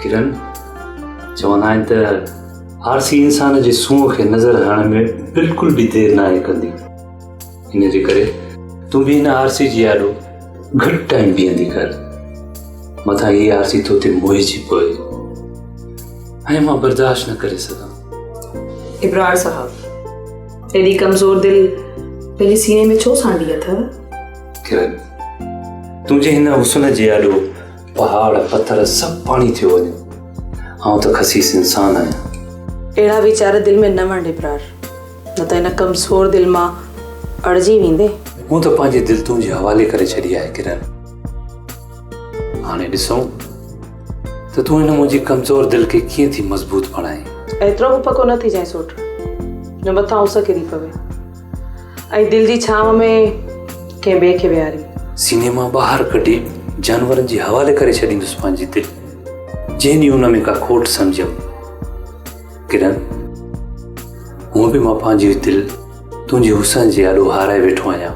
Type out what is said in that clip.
किरण चवंदा आहिनि त आरसी इंसान जे सूंहं खे नज़र हणण में बिल्कुल भी देर ना आहे कंदी। इन जे करे तूं भी इन आरसी जी आॾो घटि टाइम बीहंदी कर। मथां ही आरसी तो ते मोहिजी पए ऐं मां बर्दाश्त न करे सघां। इब्रार साहब, एॾी कमज़ोर दिल पंहिंजे सीने में छो सांडी अथव? किरण, तुंहिंजे हिन हुस्न जे आॾो पहाड़ पत्थर सभु पाणी थियो वञे। आउं त खसीस इंसान आहियां। अहिड़ा वीचार दिल में न वंड इब्रार, न त हिन कमज़ोर दिल मां अड़जी वेंदे। मूं त पंहिंजी दिल तुंहिंजे हवाले करे छॾी आहे किरण। हाणे ॾिसूं त तूं हिन मुंहिंजी कमज़ोर दिल खे कीअं थी मज़बूत बणाए। एतिरो बि पको न थी जाए सोट, न मथां उस किरी पवे ऐं दिल जी छांव में कंहिं ॿिए खे विहारी सीने मां ॿाहिरि कढी जानवरनि जे हवाले करे छॾींदुसि पंहिंजी दिल, जंहिं ॾींहुं उन में का खोट सम्झियमि। किरण, हूअं बि मां पंहिंजी दिल तुंहिंजे हुस्न जे आॾो हाराए वेठो आहियां।